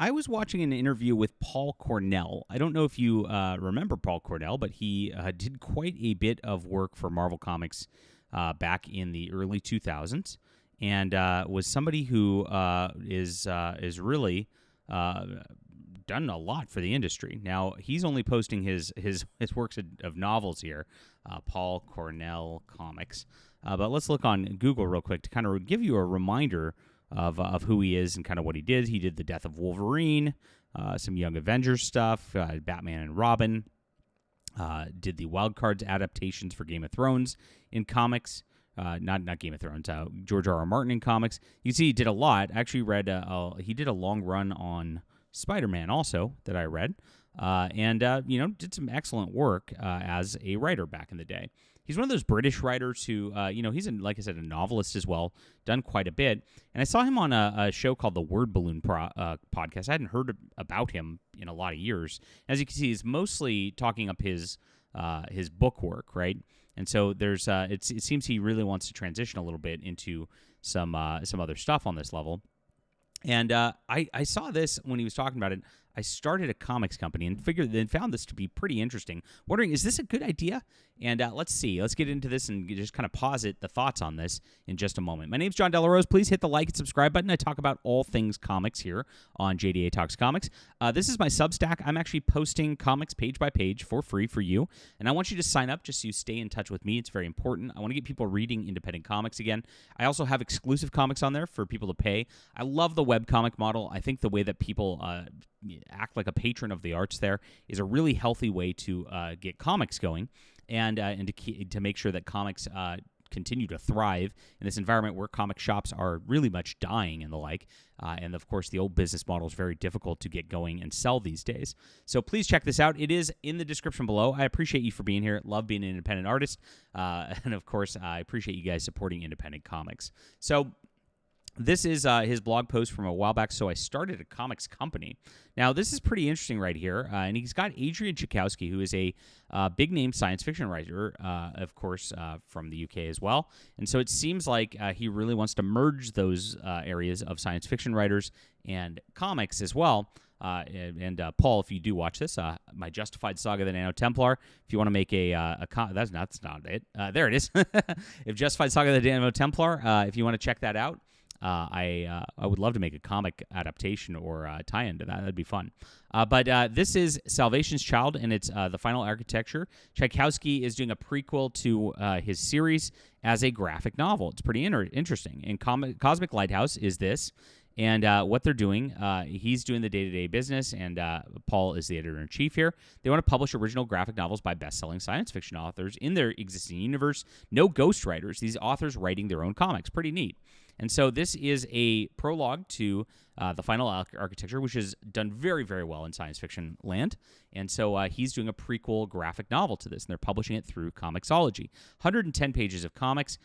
I was watching an interview with Paul Cornell. I don't know if you remember Paul Cornell, but he did quite a bit of work for Marvel Comics back in the early 2000s, and was somebody who is really done a lot for the industry. Now he's only posting his works of novels here, Paul Cornell Comics. But let's look on Google real quick to kind of give you a reminder of who he is and kind of what he did. He did the Death of Wolverine, some Young Avengers stuff, Batman and Robin. Did the Wild Cards adaptations for Game of Thrones in comics. Not Game of Thrones. George R.R. Martin in comics. You can see he did a lot. I actually read he did a long run on Spider-Man also that I read, and did some excellent work as a writer back in the day. He's one of those British writers who, he's, like I said, a novelist as well, done quite a bit. And I saw him on a show called the Word Balloon podcast. I hadn't heard about him in a lot of years. As you can see, he's mostly talking up his book work, right? And so there's it seems he really wants to transition a little bit into some other stuff on this level. And I saw this when he was talking about it. I started a comics company and found this to be pretty interesting. Wondering, is this a good idea? And let's see. Let's get into this and just kind of posit the thoughts on this in just a moment. My name's John Delarose. Please hit the like and subscribe button. I talk about all things comics here on JDA Talks Comics. This is my Substack. I'm actually posting comics page by page for free for you. And I want you to sign up just so you stay in touch with me. It's very important. I want to get people reading independent comics again. I also have exclusive comics on there for people to pay. I love the webcomic model. I think the way that people act like a patron of the arts there is a really healthy way to get comics going and to make sure that comics continue to thrive in this environment where comic shops are really much dying and the like. And of course, the old business model is very difficult to get going and sell these days. So please check this out. It is in the description below. I appreciate you for being here. Love being an independent artist. And of course, I appreciate you guys supporting independent comics. So this is his blog post from a while back. So I started a comics company. Now, this is pretty interesting right here. And he's got Adrian Tchaikovsky, who is a big-name science fiction writer, of course, from the UK as well. And so it seems like he really wants to merge those areas of science fiction writers and comics as well. Paul, if you do watch this, my Justified Saga, the Nano Templar, if you want to make that's not it. There it is. If Justified Saga, the Nano Templar, if you want to check that out, I would love to make a comic adaptation or tie-in to that. That'd be fun. But this is Salvation's Child, and it's the final architecture. Tchaikovsky is doing a prequel to his series as a graphic novel. It's pretty interesting. And Cosmic Lighthouse is this. And what they're doing, he's doing the day-to-day business, and Paul is the editor-in-chief here. They want to publish original graphic novels by best-selling science fiction authors in their existing universe. No ghostwriters. These authors writing their own comics. Pretty neat. And so this is a prologue to the final architecture, which has done very, very well in science fiction land. And so he's doing a prequel graphic novel to this, and they're publishing it through Comixology. 110 pages of comics,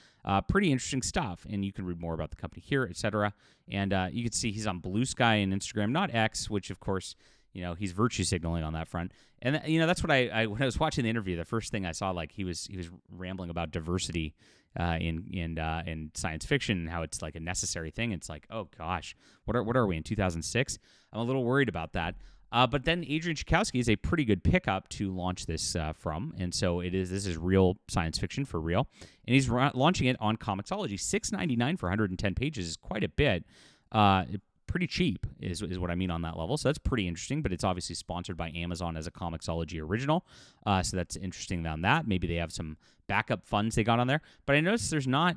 pretty interesting stuff. And you can read more about the company here, etc. And you can see he's on Blue Sky and Instagram, not X, which, of course, he's virtue signaling on that front. And, that's what I when I was watching the interview, the first thing I saw, like, he was rambling about diversity in science fiction and how it's like a necessary thing. It's like, oh gosh, what are we in 2006? I'm a little worried about that. But then Adrian Tchaikovsky is a pretty good pickup to launch this from, and so this is real science fiction for real, and he's launching it on Comixology. $6.99 for 110 pages is quite a bit. Pretty cheap is what I mean on that level. So that's pretty interesting, but it's obviously sponsored by Amazon as a Comixology original. So that's interesting on that. Maybe they have some backup funds they got on there. But I noticed there's no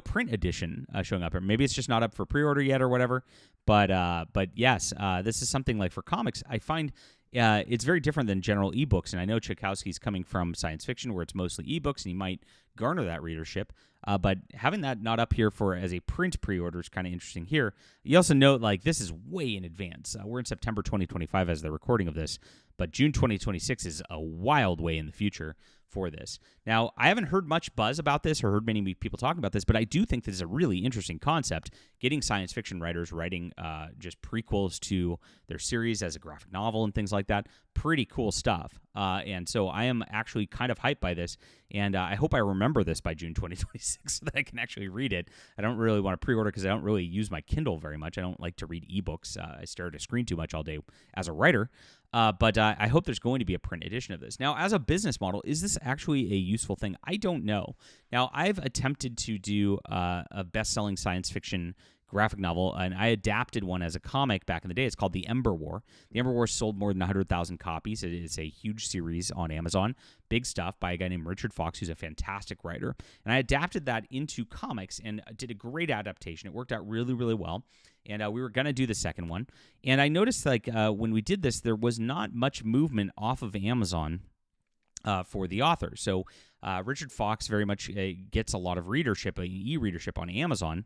print edition showing up here. Maybe it's just not up for pre-order yet or whatever. But yes, this is something like for comics. I find it's very different than general ebooks, and I know Tchaikovsky's coming from science fiction where it's mostly ebooks, and he might garner that readership. But having that not up here as a print pre-order is kind of interesting here. You also note, like, this is way in advance. We're in September 2025 as the recording of this, but June 2026 is a wild way in the future for this. Now, I haven't heard much buzz about this or heard many people talking about this, but I do think this is a really interesting concept. Getting science fiction writers writing just prequels to their series as a graphic novel and things like that, pretty cool stuff. And so I am actually kind of hyped by this, and I hope I remember this by June 2026 so that I can actually read it. I don't really want to pre-order because I don't really use my Kindle very much. I don't like to read ebooks. I stare at a screen too much all day as a writer. But I hope there's going to be a print edition of this. Now, as a business model, is this actually a useful thing? I don't know. Now, I've attempted to do a best-selling science fiction graphic novel, and I adapted one as a comic back in the day. It's called The Ember War. The Ember War sold more than 100,000 copies. It is a huge series on Amazon. Big stuff by a guy named Richard Fox, who's a fantastic writer. And I adapted that into comics and did a great adaptation. It worked out really, really well. And we were going to do the second one. And I noticed, when we did this, there was not much movement off of Amazon for the author. So Richard Fox very much gets a lot of readership, e-readership on Amazon.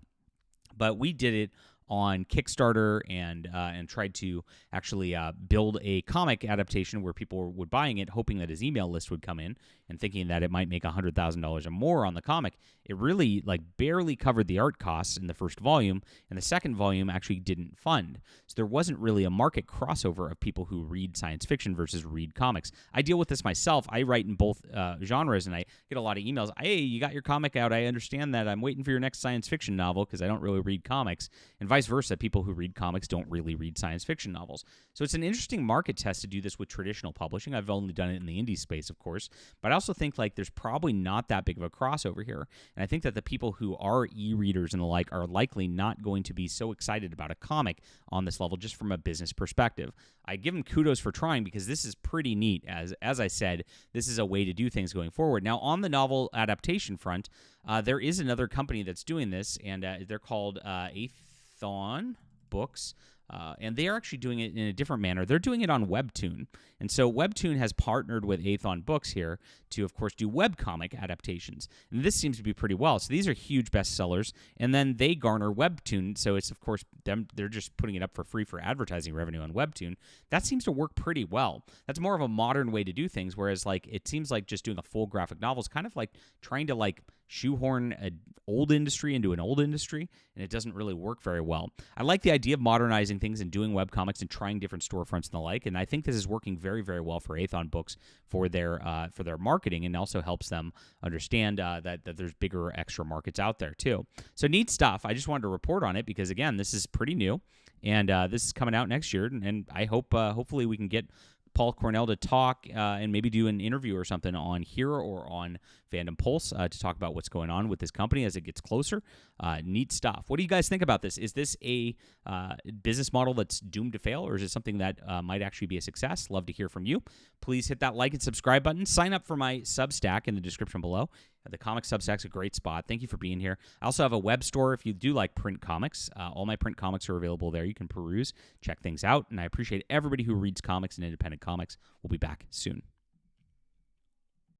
But we did it on Kickstarter and tried to actually build a comic adaptation where people were buying it, hoping that his email list would come in and thinking that it might make $100,000 or more on the comic. It really barely covered the art costs in the first volume, and the second volume actually didn't fund. So there wasn't really a market crossover of people who read science fiction versus read comics. I deal with this myself. I write in both genres, and I get a lot of emails. Hey, you got your comic out. I understand that. I'm waiting for your next science fiction novel because I don't really read comics. And vice versa, people who read comics don't really read science fiction novels. So it's an interesting market test to do this with traditional publishing. I've only done it in the indie space, of course, but I also think there's probably not that big of a crossover here. And I think that the people who are e-readers and the like are likely not going to be so excited about a comic on this level just from a business perspective. I give them kudos for trying because this is pretty neat. As I said, this is a way to do things going forward. Now, on the novel adaptation front, there is another company that's doing this, and they're called Aethon Books, and they are actually doing it in a different manner. They're doing it on Webtoon, and so Webtoon has partnered with Aethon Books here to, of course, do webcomic adaptations, and this seems to be pretty well. So these are huge bestsellers, and then they garner Webtoon, so it's, of course, they're just putting it up for free for advertising revenue on Webtoon. That seems to work pretty well. That's more of a modern way to do things, whereas it seems like just doing a full graphic novel is kind of like trying to shoehorn an old industry into an old industry, and it doesn't really work very well. I like the idea of modernizing things and doing webcomics and trying different storefronts and the like, and I think this is working very, very well for Aethon Books for their marketing, and also helps them understand that there's bigger extra markets out there too. So neat stuff. I just wanted to report on it because, again, this is pretty new, and this is coming out next year, and I hope hopefully we can get Paul Cornell to talk and maybe do an interview or something on here or on Fandom Pulse to talk about what's going on with this company as it gets closer. Neat stuff. What do you guys think about this? Is this a business model that's doomed to fail, or is it something that might actually be a success? Love to hear from you. Please hit that like and subscribe button. Sign up for my Substack in the description below. The comic Substack's a great spot. Thank you for being here. I also have a web store if you do like print comics. All my print comics are available there. You can peruse, check things out, and I appreciate everybody who reads comics and independent comics. We'll be back soon.